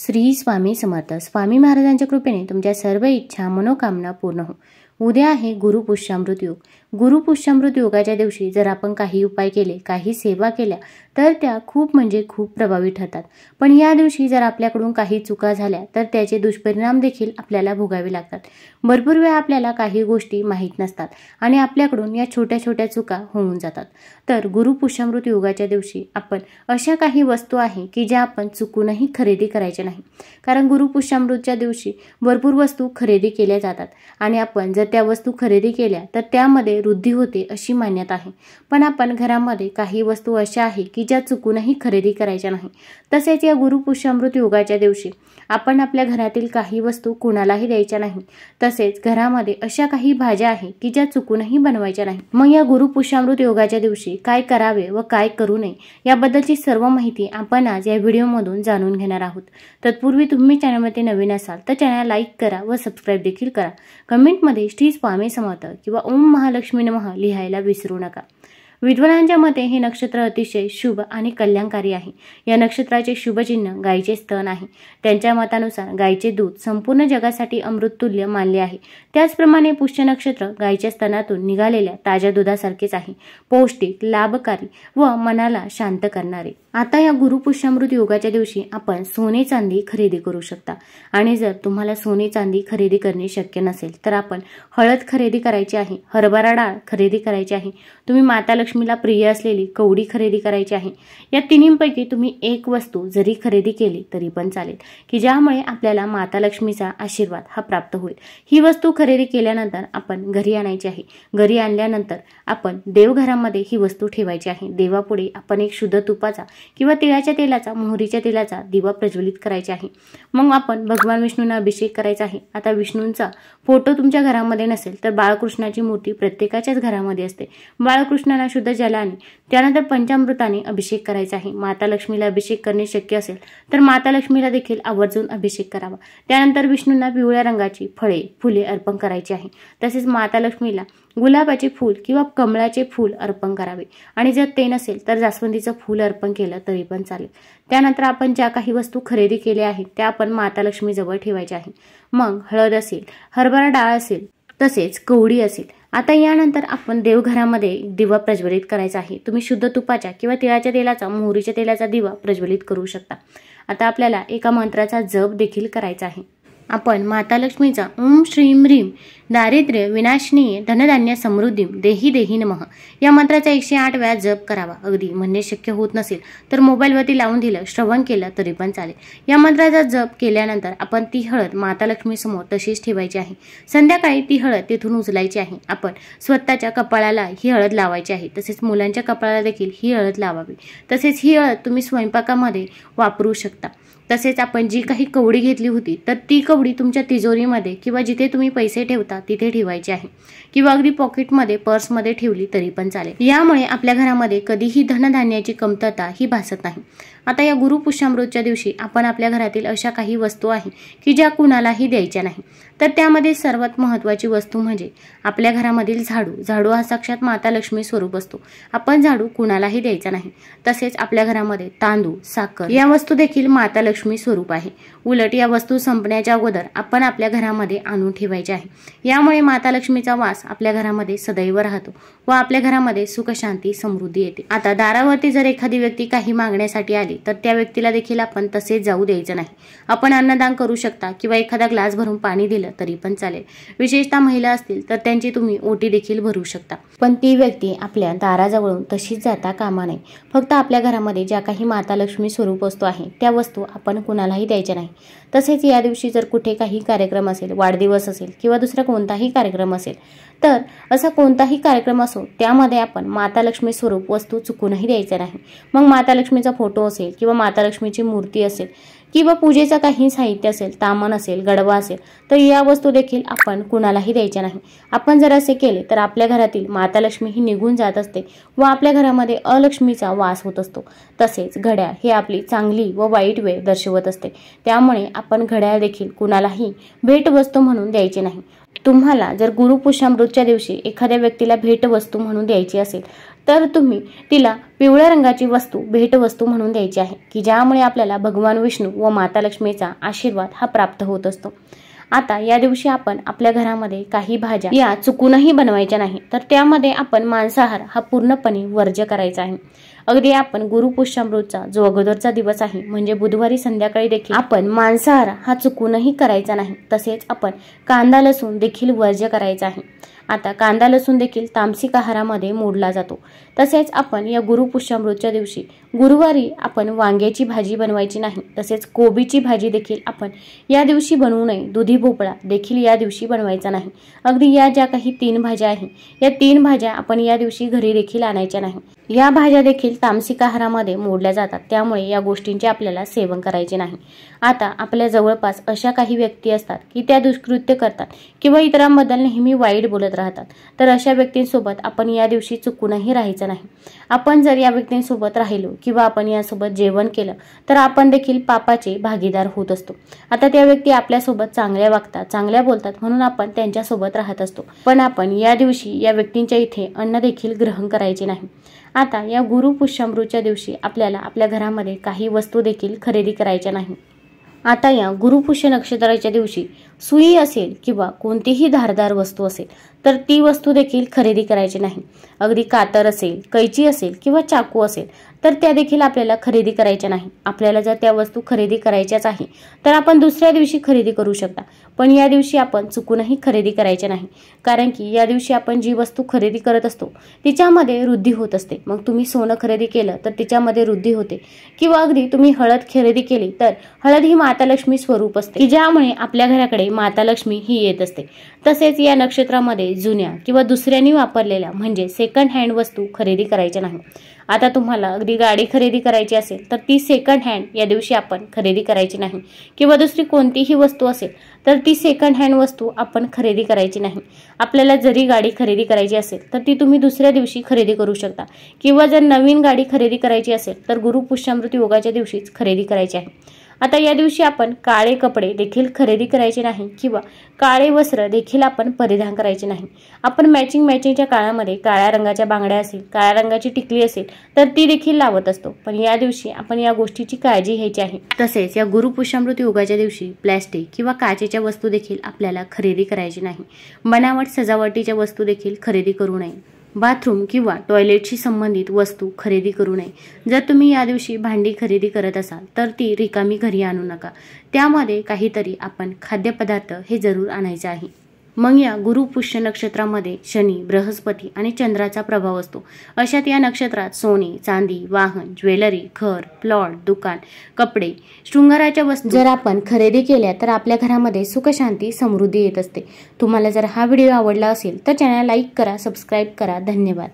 श्री स्वामी समर्थ। स्वामी महाराजांच्या कृपेने तुमच्या सर्व इच्छा मनोकामना पूर्ण हो। उद्या आहे गुरुपुष्यामृत योग। गुरुपुष्यामृत योगाच्या दिवशी जर आपण काही उपाय केले, काही सेवा केल्या तर त्या खूप खूप प्रभावी ठरतात। पण या दिवशी जर आपल्याकडून काही चुका झाल्या तर त्याचे दुष्परिणाम देखील आपल्याला भोगावे लागतात। भरपूर वेळा आपल्याला काही गोष्टी माहीत नसतात आणि आपल्याकडून या छोट्या चुका होऊन जातात। तर गुरुपुष्यामृत योगाच्या दिवशी आपण अशा काही वस्तू आहे की ज्या आपण चुकूनही खरेदी करायच्या नाही। कारण गुरुपुष्यामृतच्या दिवशी भरपूर वस्तू खरेदी केल्या जातात आणि आपण जर त्या वस्तू खरेदी केल्या तर त्यामध्ये वृद्धी होते अशी मान्यता आहे। पण आपण घरामध्ये काही वस्तू अशा आहे की ज्या चुकूनही खरेदी करायच्या नाही। तसेच या गुरुपुष्यामृत योगाच्या दिवशी आपण आपल्या घरातील काही वस्तू कोणालाही द्यायच्या नाही। तसेच घरामध्ये अशा काही भाज्या आहे की ज्या चुकूनही बनवायच्या नाही। मग या गुरुपुष्यामृत योगाच्या दिवशी काय करावे व काय करू नये याबद्दलची सर्व माहिती आपण आज या व्हिडिओमधून जाणून घेणार आहोत। तत्पूर्वी तुम्ही चॅनलमध्ये नवीन असाल तर चॅनल लाईक करा व सबस्क्राइब देखील करा। कमेंटमध्ये श्री स्वामी समर्थ किंवा ओम महालक्ष्मी नमः लिहायला विसरू नका। विद्वानांच्या मते हे नक्षत्र अतिशय शुभ आणि कल्याणकारी आहे। या नक्षत्राचे शुभ चिन्ह गायीचे स्तन आहे। त्यांच्या मतानुसार गायीचे दूध संपूर्ण जगासाठी अमृततुल्य मानले आहे। त्याचप्रमाणे पुष्य नक्षत्र गायीच्या स्तनातून निघालेल्या ताज्या दुधासारखेच आहे, पौष्टिक, लाभकारी व मनाला शांत करणारे। आता या गुरुपुष्यामृत योगाच्या दिवशी आपण सोने चांदी खरेदी करू शकता आणि जर तुम्हाला सोने चांदी खरेदी करणे शक्य नसेल तर आपण हळद खरेदी करायची आहे, हरभरा डाळ खरेदी करायची आहे, तुम्ही माता लक्ष्मीला प्रिय असलेली कवडी खरेदी करायची आहे। या तिन्हींपैकी तुम्ही एक वस्तू जरी खरेदी केली तरी पण चालेल की ज्यामुळे आपल्याला माता लक्ष्मीचा आशीर्वाद हा प्राप्त होईल। ही वस्तू खरेदी केल्यानंतर आपण घरी आणायची आहे। घरी आणल्यानंतर आपण देवघरामध्ये ही वस्तू ठेवायची आहे। देवापुढे आपण एक शुद्ध तुपाचा किंवा तिळाच्या तेलाचा, मोहरीच्या तेलाचा दिवा प्रज्वलित करायचा आहे। मग आपण भगवान विष्णूंना अभिषेक करायचा आहे। आता विष्णूंचा फोटो तुमच्या घरामध्ये नसेल तर बाळकृष्णाची मूर्ती प्रत्येकाच्याच घरामध्ये असते। बाळकृष्णाला शुद्ध जलाने त्यानंतर पंचामृताने अभिषेक करायचा आहे। माता लक्ष्मीला अभिषेक करणे शक्य असेल तर माता लक्ष्मीला देखील आवर्जून अभिषेक करावा। त्यानंतर विष्णूंना पिवळ्या रंगाची फळे, फुले अर्पण करायची आहे। तसेच माता लक्ष्मीला गुलाबाचे फूल किंवा कमळाचे फूल अर्पण करावे आणि जर ते नसेल तर जास्वंदीचं फूल अर्पण केलं तरी पण चालेल। त्यानंतर आपण ज्या काही वस्तू खरेदी केल्या आहेत त्या आपण माता लक्ष्मी जवळ ठेवायच्या आहे। मग हळद असेल, हरभरा डाळ असेल, तसेच कवडी असेल। आता यानंतर आपण देवघरामध्ये दिवा प्रज्वलित करायचा आहे। तुम्ही शुद्ध तुपाच्या किंवा तिळाच्या तेलाचा, मोहरीच्या तेलाचा दिवा प्रज्वलित करू शकता। आता आपल्याला एका मंत्राचा जप देखील करायचा आहे। आपण माता लक्ष्मीचा ओम श्रीम ह्रीम दारिद्र्य विनाशनीय धनधान्य समृद्धी देही देही नमः या मंत्राचा 108 वेळा जप करावा। अगदी म्हणणे शक्य होत नसेल तर मोबाईलवरती लावून दिलं, श्रवण केलं तरी पण चालेल। या मंत्राचा जप केल्यानंतर आपण ती हळद माता लक्ष्मी समोर तशीच ठेवायची आहे। संध्याकाळी ती हळद तिथून उचलायची आहे। आपण स्वतःच्या कपाळाला ही हळद लावायची आहे। तसेच मुलांच्या कपाळाला देखील ही हळद लावावी। तसेच ही हळद तुम्ही स्वयंपाकामध्ये वापरू शकता। तसेच आपण जी काही कवडी घेतली होती तर ती कवडी तुमच्या तिजोरीमध्ये किंवा जिथे तुम्ही पैसे ठेवता तिथे ठेवायची आहे किंवा अगदी पॉकेटमध्ये, पर्समध्ये ठेवली तरी पण चालेल। यामुळे आपल्या घरामध्ये कधीही धनधान्याची कमतरता ही भासत नाही। आता या गुरुपुष्यामृतच्या दिवशी आपण आपल्या घरातील अशा काही वस्तू आहे की ज्या कुणालाही द्यायच्या नाही। तर त्यामध्ये सर्वात महत्त्वाची वस्तू म्हणजे आपल्या घरामधील झाडू। झाडू हा साक्षात माता लक्ष्मी स्वरूप असतो। आपण झाडू कुणालाही द्यायचा नाही। तसेच आपल्या घरामध्ये तांदूळ, साखर या वस्तू देखील माता लक्ष्मी स्वरूप आहे। उलट या वस्तू संपण्याच्या अगोदर आपण आपल्या घरामध्ये आणून ठेवायच्या आहे। यामुळे माता लक्ष्मीचा वास आपल्या घरामध्ये सदैव राहतो व आपल्या घरामध्ये सुख, शांती, समृद्धी येते। आता दारावरती जर एखादी व्यक्ती काही मागण्यासाठी आली तर त्या व्यक्तीला देखील आपण तसेच जाऊ द्यायचं नाही। आपण अन्नदान करू शकता किंवा एखादा ग्लास भरून पाणी दिलं तरी पण चालेल। विशेषतः महिला असतील तर त्यांची तुम्ही ओटी देखील भरू शकता। पण ती व्यक्ती आपल्या दाराजवळून तशीच जाता कामा नये। फक्त आपल्या घरामध्ये ज्या काही माता लक्ष्मी स्वरूप वस्तू आहे त्या वस्तू आपण कुणालाही द्यायच्या नाही। तसेच या दिवशी जर कुठे काही कार्यक्रम असेल, वाढदिवस असेल किंवा दुसरा कोणताही कार्यक्रम असेल तर असा कोणताही कार्यक्रम असो त्यामध्ये आपण माता लक्ष्मी स्वरूप वस्तू चुकूनही द्यायच्या नाही। मग माता लक्ष्मीचा फोटो असेल किंवा माता लक्ष्मीची मूर्ती असेल किंवा पूजेचा काही साहित्य असेल, तामण असेल, गडवा असेल तर या वस्तू देखील आपण कुणालाही द्यायच्या नाही। आपण जर असे केले तर आपल्या घरातील माता लक्ष्मी ही निघून जात असते व आपल्या घरामध्ये अलक्ष्मीचा वास होत असतो। तसेच घड्याळ हे आपली चांगली व वाईट वेळ दर्शवत असते। त्यामुळे आपण घड्याळ देखील कुणालाही भेटवस्तू म्हणून द्यायचे नाही। तुम्हाला जर गुरुपुष्यामृतच्या दिवशी एखाद्या व्यक्तीला भेटवस्तू म्हणून द्यायची असेल तर तुम्ही तिला पिवळ्या रंगाची वस्तू भेटवस्तू म्हणून द्यायची आहे की ज्यामुळे आपल्याला भगवान विष्णू व माता लक्ष्मीचा आशीर्वाद हा प्राप्त होत असतो। आता या दिवशी आपण आपल्या घरामध्ये काही भाज्या या चुकूनही बनवायच्या नाही, तर त्यामध्ये आपण मांसाहार हा पूर्णपणे वर्ज्य करायचा आहे। अगदी आपण गुरुपुष्यामृतचा जो अगोदरचा दिवस आहे म्हणजे बुधवारी संध्याकाळी देखील आपण मांसाहार हा चुकूनही करायचा नाही। तसेच आपण कांदा लसूण देखील वर्ज्य करायचा आहे। आता कांदा लसूण देखील तामसिक आहारामध्ये मोडला जातो। तसेच आपण या गुरुपुष्यामृतच्या दिवशी गुरुवारी आपण वांग्याची भाजी बनवायची नाही, तसेच कोबीची भाजी देखील आपण या दिवशी बनवू नये। दुधी भोपळा देखील या दिवशी बनवायचा नाही। अगदी या ज्या काही 3 भाज्या आहेत या 3 भाज्या आपण या दिवशी घरी देखील आणायच्या नाही। या भाज्या देखील तामसिक आहारामध्ये मोडल्या जातात, त्यामुळे या गोष्टींचे आपल्याला सेवन करायचे नाही। आता आपल्या जवळपास अशा काही व्यक्ती असतात की त्या दुष्कृत्य करतात किंवा इतरांबद्दल नेहमी वाईट बोलत राहतात, तर अशा व्यक्तींसोबत आपण या दिवशी चुकूनही राहायचं नाही। आपण जर या व्यक्तींसोबत राहिलो किंवा आपण यासोबत जेवण केलं तर आपण देखील पापाचे भागीदार होत असतो। आता त्या व्यक्ती आपल्यासोबत चांगल्या वागतात, चांगल्या बोलतात म्हणून आपण त्यांच्यासोबत राहत असतो, पण आपण या दिवशी या व्यक्तींच्या इथे अन्न देखील ग्रहण करायचे नाही। आता या गुरुपुष्यामृतच्या दिवशी आपल्याला आपल्या घरामध्ये काही वस्तू देखील खरेदी करायच्या नाही। आता या गुरुपुष्य नक्षत्राच्या दिवशी सुई असेल किंवा कोणतीही धारदार वस्तू असेल तर ती वस्तू देखील खरेदी करायची नाही। अगदी कातर असेल, कैची असेल किंवा चाकू असेल तर त्या देखील आपल्याला खरेदी करायच्या नाही। आपल्याला जर त्या वस्तू खरेदी करायच्याच आहे तर आपण दुसऱ्या दिवशी खरेदी करू शकता, पण या दिवशी आपण चुकूनही खरेदी करायचे नाही, कारण की या दिवशी आपण जी वस्तू खरेदी करत असतो तिच्यामध्ये वृद्धी होत असते। मग तुम्ही सोनं खरेदी केलं तर तिच्यामध्ये वृद्धी होते, किंवा अगदी तुम्ही हळद खरेदी केली तर हळद ही माता लक्ष्मी स्वरूप असते की ज्यामुळे आपल्या घराकडे माता लक्ष्मी ही येत असते। तसेच या नक्षत्रामध्ये जुन्या किंवा दुसऱ्यांनी वापरलेल्या म्हणजे सेकंड हँड वस्तू खरेदी करायच्या नाही। आता तुम्हाला अगदी गाडी खरेदी करायची असेल तर ती सेकंड हँड या दिवशी आपण खरेदी करायची नाही, किंवा दुसरी कोणतीही वस्तू असेल तर ती सेकंड हँड वस्तू आपण खरेदी करायची नाही। आपल्याला जरी गाडी खरेदी करायची असेल तर ती तुम्ही दुसऱ्या दिवशी खरेदी करू शकता, किंवा जर नवीन गाडी खरेदी करायची असेल तर गुरुपुष्यामृत योगाच्या दिवशीच खरेदी करायची आहे। आता या दिवशी आपण काळे कपडे देखील खरेदी करायचे नाही, किंवा काळे वस्त्र देखील आपण परिधान करायचे नाही। आपण मॅचिंगच्या काळामध्ये काळ्या रंगाच्या बांगड्या असेल, काळ्या रंगाची टिकली असेल तर ती देखील लावत असतो, पण या दिवशी आपण या गोष्टीची काळजी घ्यायची आहे। तसेच या गुरुपुष्यामृत योगाच्या दिवशी प्लॅस्टिक किंवा काचेच्या वस्तू देखील आपल्याला खरेदी करायची नाही। बनावट सजावटीच्या वस्तू देखील खरेदी करू नये। बाथरूम किंवा टॉयलेटशी संबंधित वस्तू खरेदी करू नये। जर तुम्ही या दिवशी भांडी खरेदी करत असाल तर ती रिकामी घरी आणू नका, त्यामध्ये काहीतरी आपण खाद्यपदार्थ हे जरूर आणायचे आहे। मग या गुरुपुष्य नक्षत्रामध्ये शनी, बृहस्पती आणि चंद्राचा प्रभाव असतो। अशात या नक्षत्रात सोने, चांदी, वाहन, ज्वेलरी, घर, प्लॉट, दुकान, कपडे, शृंगाराच्या वस्तू जर आपण खरेदी केल्या तर आपल्या घरामध्ये सुख, शांती, समृद्धी येत असते। तुम्हाला जर हा व्हिडिओ आवडला असेल तर चॅनल लाईक करा, सबस्क्राईब करा। धन्यवाद।